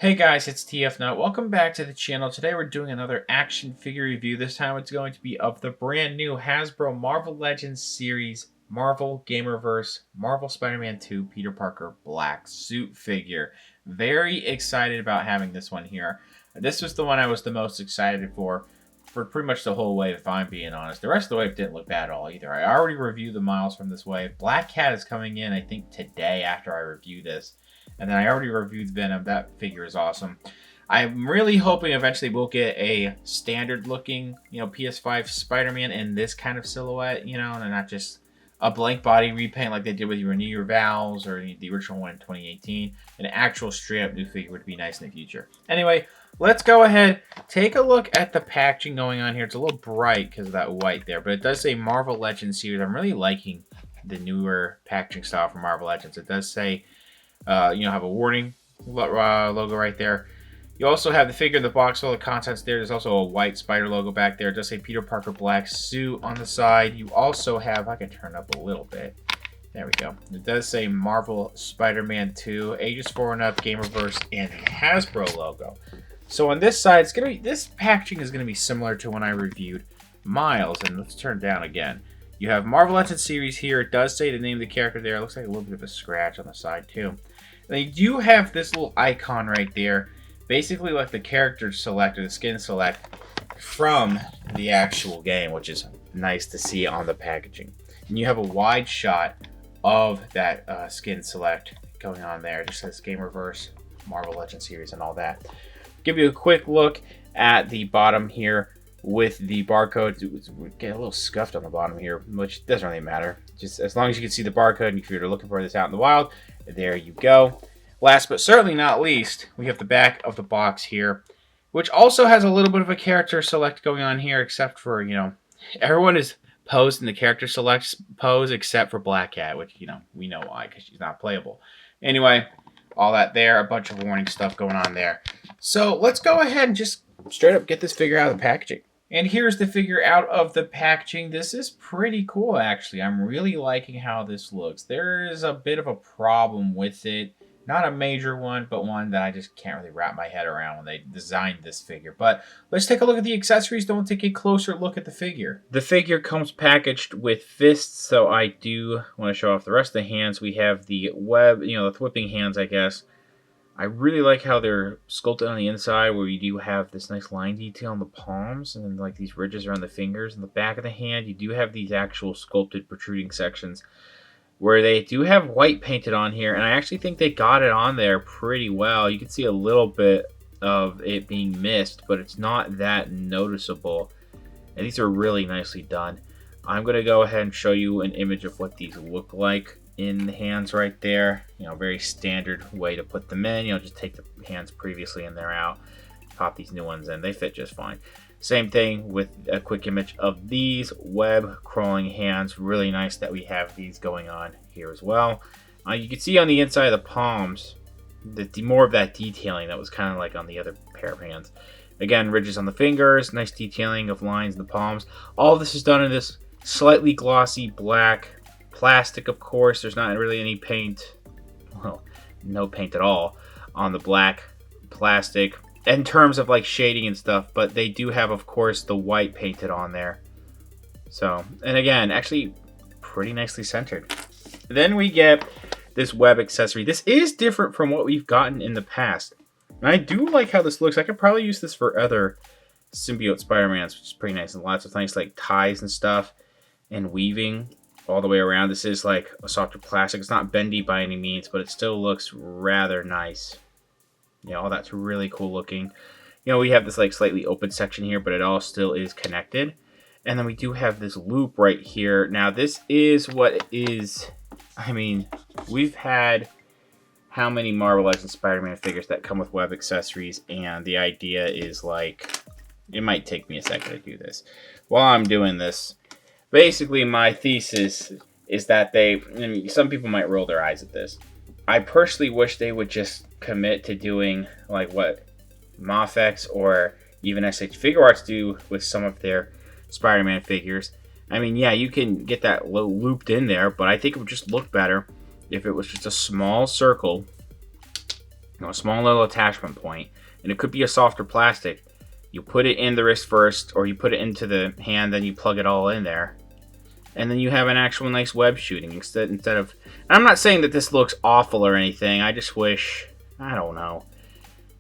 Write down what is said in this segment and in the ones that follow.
Hey guys, it's TF Nut. Welcome back to the channel. Today we're doing another action figure review. This time it's going to be of the brand new Hasbro Marvel Legends series, Marvel Gamerverse, Marvel Spider-Man 2 Peter Parker Black Suit figure. Very excited about having this one here. This was the one I was the most excited for pretty much the whole wave, if I'm being honest. The rest of the wave didn't look bad at all either. I already reviewed the miles from this wave. Black Cat is coming in, I think, today after I review this. And then I already reviewed Venom. That figure is awesome. I'm really hoping eventually we'll get a standard looking, PS5 Spider-Man in this kind of silhouette, and not just a blank body repaint like they did with Renew Your Vows or the original one in 2018. An actual straight up new figure would be nice in the future. Anyway, let's go ahead, take a look at the packaging going on here. It's a little bright because of that white there, but it does say Marvel Legends series. I'm really liking the newer packaging style for Marvel Legends. It does say have a warning logo right there. You also have the figure in the box, all the contents there. There's also a white spider logo back there. It does say Peter Parker Black Suit on the side. You also have, I can turn up a little bit. There we go. It does say Marvel Spider-Man 2, ages 4 and up, Gamerverse, and the Hasbro logo. So on this side, this packaging is gonna be similar to when I reviewed Miles. And let's turn it down again. You have Marvel Legends series here. It does say the name of the character there. It looks like a little bit of a scratch on the side too. They do have this little icon right there, basically like the character select or the skin select from the actual game, which is nice to see on the packaging. And you have a wide shot of that skin select going on there. It just says Gamerverse, Marvel Legends series, and all that. Give you a quick look at the bottom here with the barcode. Get a little scuffed on the bottom here, which doesn't really matter. Just as long as you can see the barcode and if you're looking for this out in the wild, there you go. Last but certainly not least, we have the back of the box here, which also has a little bit of a character select going on here, except for, everyone is posed in the character select pose except for Black Cat, which, we know why, because she's not playable. Anyway, all that there, a bunch of warning stuff going on there. So let's go ahead and just straight up get this figure out of the packaging. And here's the figure out of the packaging. This is pretty cool, actually. I'm really liking how this looks. There is a bit of a problem with it. Not a major one, but one that I just can't really wrap my head around when they designed this figure. But let's take a look at the accessories. Don't take a closer look at the figure. The figure comes packaged with fists, so I do want to show off the rest of the hands. We have the web, the whipping hands, I guess. I really like how they're sculpted on the inside, where you do have this nice line detail on the palms and then like these ridges around the fingers. In the back of the hand, you do have these actual sculpted protruding sections where they do have white painted on here, and I actually think they got it on there pretty well. You can see a little bit of it being missed, but it's not that noticeable. And these are really nicely done. I'm going to go ahead and show you an image of what these look like in the hands right there. Very standard way to put them in. Just take the hands previously and they're out. Pop these new ones in. They fit just fine. Same thing with a quick image of these web crawling hands. Really nice that we have these going on here as well. You can see on the inside of the palms more of that detailing that was kind of like on the other pair of hands. Again, ridges on the fingers, nice detailing of lines in the palms. All of this is done in this slightly glossy black plastic, of course. There's not really any paint, well, no paint at all on the black plastic in terms of like shading and stuff, but they do have, of course, the white painted on there. So, and again, actually pretty nicely centered. Then we get this web accessory. This is different from what we've gotten in the past. And I do like how this looks. I could probably use this for other Symbiote Spider-Mans, which is pretty nice. And lots of nice like ties and stuff and weaving all the way around. This is like a softer plastic. It's not bendy by any means, but it still looks rather nice. All that's really cool looking. We have this like slightly open section here, but it all still is connected. And then we do have this loop right here. Now this is what is, we've had how many Marvel Legends Spider-Man figures that come with web accessories, and the idea is like, it might take me a second to do this. While I'm doing this, basically my thesis is that some people might roll their eyes at this. I personally wish they would just commit to doing like what Mafex or even SH Figure Arts do with some of their Spider-Man figures. Yeah, you can get that looped in there, but I think it would just look better if it was just a small circle a small little attachment point, and it could be a softer plastic. You put it in the wrist first, or you put it into the hand, then you plug it all in there. And then you have an actual nice web shooting instead of... I'm not saying that this looks awful or anything. I just wish... I don't know.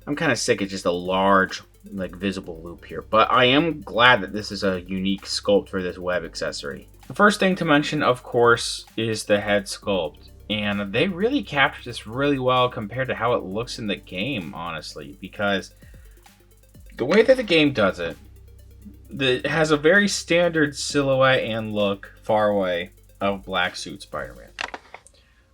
I'm kind of sick of just a large, like, visible loop here. But I am glad that this is a unique sculpt for this web accessory. The first thing to mention, of course, is the head sculpt. And they really captured this really well compared to how it looks in the game, honestly. Because the way that the game does it, it has a very standard silhouette and look far away of Black Suit Spider-Man.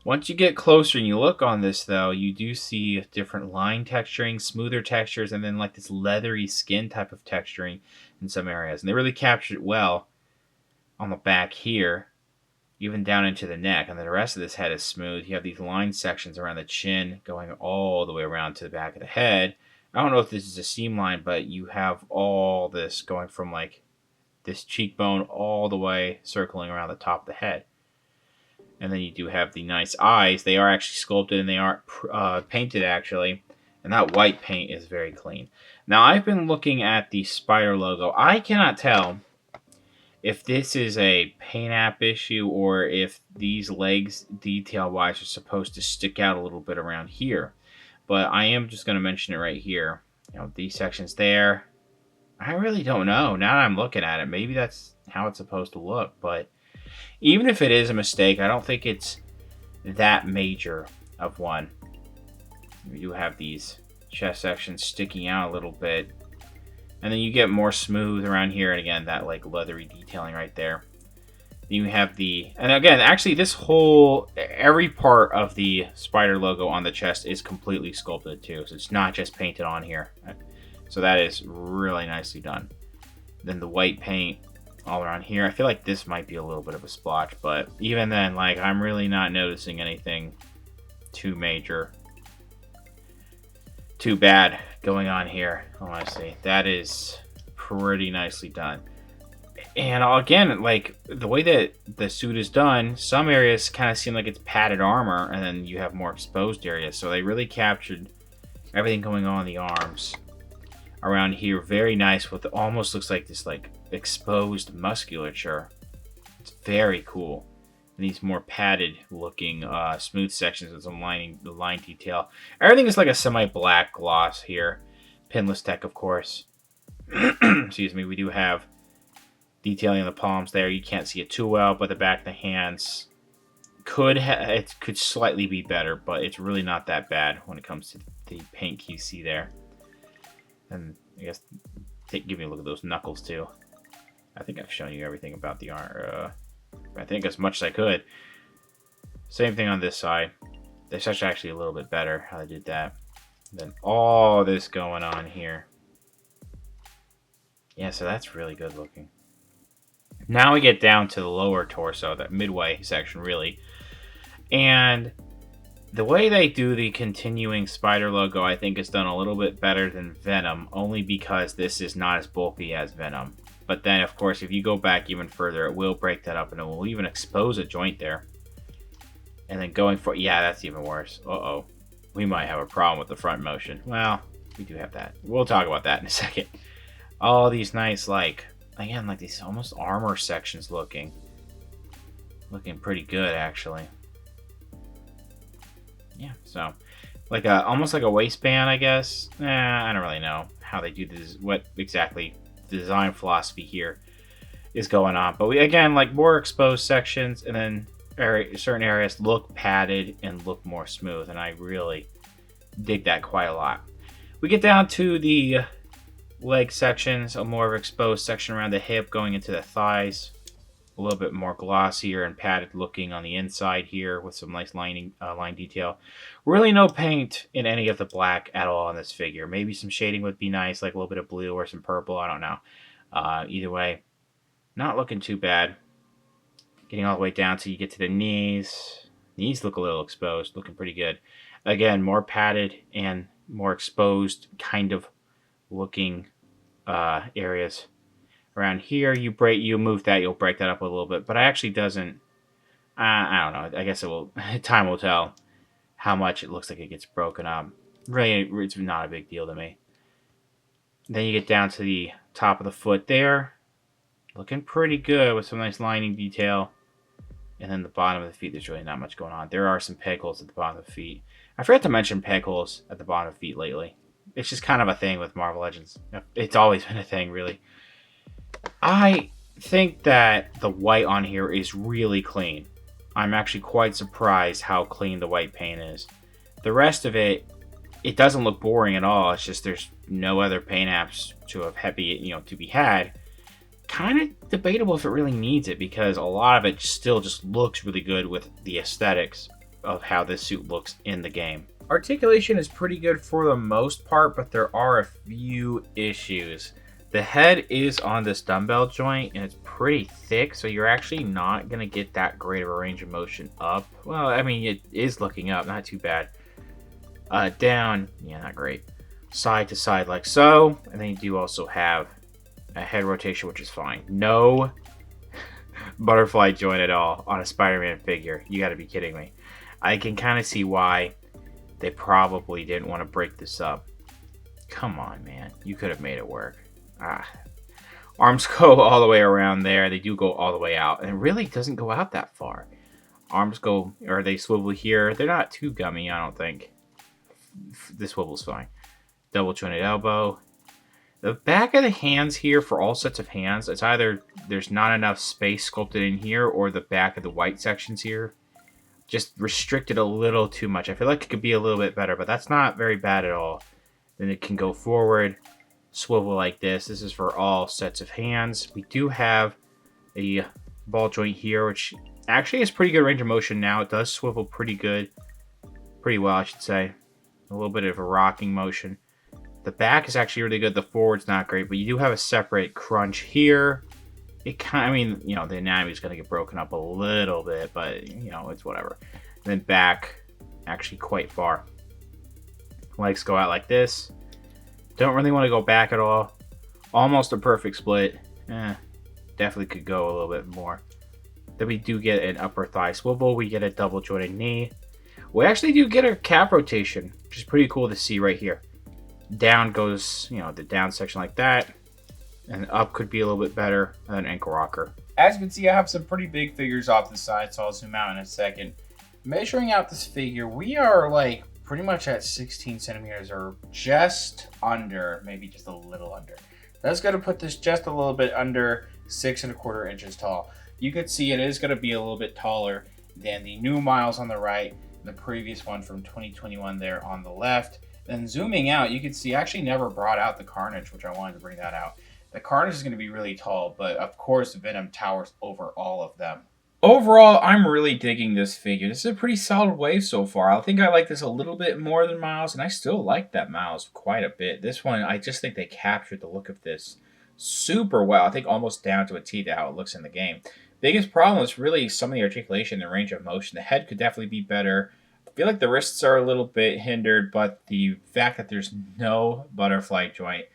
Once you get closer and you look on this, though, you do see different line texturing, smoother textures, and then like this leathery skin type of texturing in some areas. And they really captured it well on the back here, even down into the neck. And then the rest of this head is smooth. You have these line sections around the chin going all the way around to the back of the head. I don't know if this is a seam line, but you have all this going from like this cheekbone all the way circling around the top of the head. And then you do have the nice eyes. They are actually sculpted and they aren't painted actually. And that white paint is very clean. Now I've been looking at the spider logo. I cannot tell if this is a paint app issue or if these legs detail wise are supposed to stick out a little bit around here. But I am just going to mention it right here. You know, these sections there. I really don't know. Now that I'm looking at it, maybe that's how it's supposed to look. But even if it is a mistake, I don't think it's that major of one. We do have these chest sections sticking out a little bit. And then you get more smooth around here. And again, that like leathery detailing right there. You have the... And again, actually this whole... Every part of the spider logo on the chest is completely sculpted too. So it's not just painted on here. So that is really nicely done. Then the white paint all around here. I feel like this might be a little bit of a splotch, but even then, like, I'm really not noticing anything too major, too bad going on here, honestly. That is pretty nicely done. And again, like, the way that the suit is done, some areas kind of seem like it's padded armor, and then you have more exposed areas. So they really captured everything going on in the arms around here. Very nice with almost looks like this, like, exposed musculature. It's very cool. And these more padded looking smooth sections with some line detail. Everything is like a semi-black gloss here. Pinless tech, of course. Excuse me. We do have detailing on the palms there. You can't see it too well, but the back of the hands could slightly be better, but it's really not that bad when it comes to the paint you see there. And I guess give me a look at those knuckles too. I think I've shown you everything about the arm. I think as much as I could. Same thing on this side. This is actually a little bit better how they did that. And then all this going on here. Yeah, so that's really good looking. Now we get down to the lower torso, that midway section really. And the way they do the continuing spider logo, I think, is done a little bit better than Venom, only because this is not as bulky as Venom. But then, of course, if you go back even further, it will break that up, and it will even expose a joint there. And then going for... Yeah, that's even worse. Uh-oh. We might have a problem with the front motion. Well, we do have that. We'll talk about that in a second. All these nice, like... Again, like these almost armor sections looking. Looking pretty good, actually. Yeah, so... Like almost like a waistband, I guess. I don't really know how they do this. What exactly... design philosophy here is going on, but we again like more exposed sections, and then certain areas look padded and look more smooth, and I really dig that quite a lot. We get down to the leg sections, a more exposed section around the hip going into the thighs, a little bit more glossier and padded looking on the inside here with some nice line detail. Really no paint in any of the black at all on this figure. Maybe some shading would be nice, like a little bit of blue or some purple, I don't know. Either way, not looking too bad. Getting all the way down till you get to the knees. Knees look a little exposed, looking pretty good. Again, more padded and more exposed kind of looking areas. Around here, you move that, you'll break that up a little bit, but it actually doesn't. I don't know. I guess it will. Time will tell how much it looks like it gets broken up. Really, it's not a big deal to me. Then you get down to the top of the foot there. Looking pretty good with some nice lining detail. And then the bottom of the feet, there's really not much going on. There are some peg holes at the bottom of the feet. I forgot to mention peg holes at the bottom of the feet lately. It's just kind of a thing with Marvel Legends. It's always been a thing, really. I think that the white on here is really clean. I'm actually quite surprised how clean the white paint is. The rest of it, it doesn't look boring at all. It's just there's no other paint apps to be had. Kind of debatable if it really needs it, because a lot of it still just looks really good with the aesthetics of how this suit looks in the game. Articulation is pretty good for the most part, but there are a few issues. The head is on this dumbbell joint, and it's pretty thick, so you're actually not going to get that great of a range of motion up. Well, I mean, it is looking up, not too bad. Down, yeah, not great. Side to side like so, and then you do also have a head rotation, which is fine. No butterfly joint at all on a Spider-Man figure. You got to be kidding me. I can kind of see why they probably didn't want to break this up. Come on, man. You could have made it work. Arms go all the way around there. They do go all the way out, and it really doesn't go out that far. Arms go, or they swivel here. They're not too gummy, I don't think. This swivel's fine. Double jointed elbow. The back of the hands here, for all sets of hands, it's either there's not enough space sculpted in here, or the back of the white sections here just restricted a little too much. I feel like it could be a little bit better, but that's not very bad at all. Then it can go forward, swivel like this. This is for all sets of hands. We do have a ball joint here, which actually has pretty good range of motion now. It does swivel pretty well, I should say. A little bit of a rocking motion. The back is actually really good. The forward's not great, but you do have a separate crunch here. It kind of, I mean, you know, the anatomy is going to get broken up a little bit, but, you know, it's whatever. And then back, actually quite far. Legs go out like this. Don't really want to go back at all. Almost a perfect split. Definitely could go a little bit more. Then we do get an upper thigh swivel. We get a double jointed knee. We actually do get a calf rotation, which is pretty cool to see right here. Down goes, you know, the down section like that. And up could be a little bit better, and an ankle rocker. As you can see, I have some pretty big figures off the side, so I'll zoom out in a second. Measuring out this figure, we are like pretty much at 16 centimeters, or just under, maybe just a little under. That's going to put this just a little bit under 6¼ inches tall. You could see it is going to be a little bit taller than the new Miles on the right, the previous one from 2021 there on the left. Then zooming out, you can see I actually never brought out the Carnage, which I wanted to bring that out. The Carnage is going to be really tall, but of course Venom towers over all of them. Overall, I'm really digging this figure. This is a pretty solid wave so far. I think I like this a little bit more than Miles, and I still like that Miles quite a bit. This one, I just think they captured the look of this super well. I think almost down to a T to how it looks in the game. Biggest problem is really some of the articulation and range of motion. The head could definitely be better. I feel like the wrists are a little bit hindered, but the fact that there's no butterfly joint,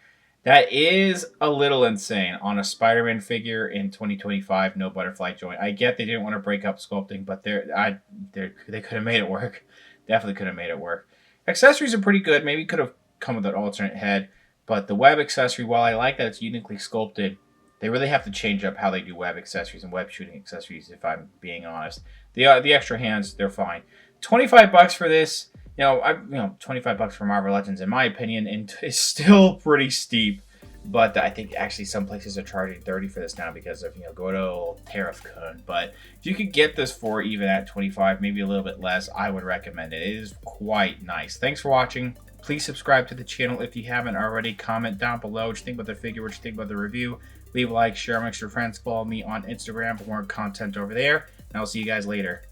that is a little insane on a Spider-Man figure in 2025. No butterfly joint. I get they didn't want to break up sculpting, but they could have made it work. Definitely could have made it work. Accessories are pretty good. Maybe could have come with an alternate head, but the web accessory, while I like that it's uniquely sculpted, they really have to change up how they do web accessories and web shooting accessories. If I'm being honest, the extra hands, they're fine. $25 for this. You know, $25 for Marvel Legends, in my opinion, and is still pretty steep. But I think actually some places are charging $30 for this now because of, you know, good old tariff code. But if you could get this for even at $25, maybe a little bit less, I would recommend it. It is quite nice. Thanks for watching. Please subscribe to the channel if you haven't already. Comment down below what you think about the figure, what you think about the review. Leave a like, share amongst your friends. Follow me on Instagram for more content over there. And I'll see you guys later.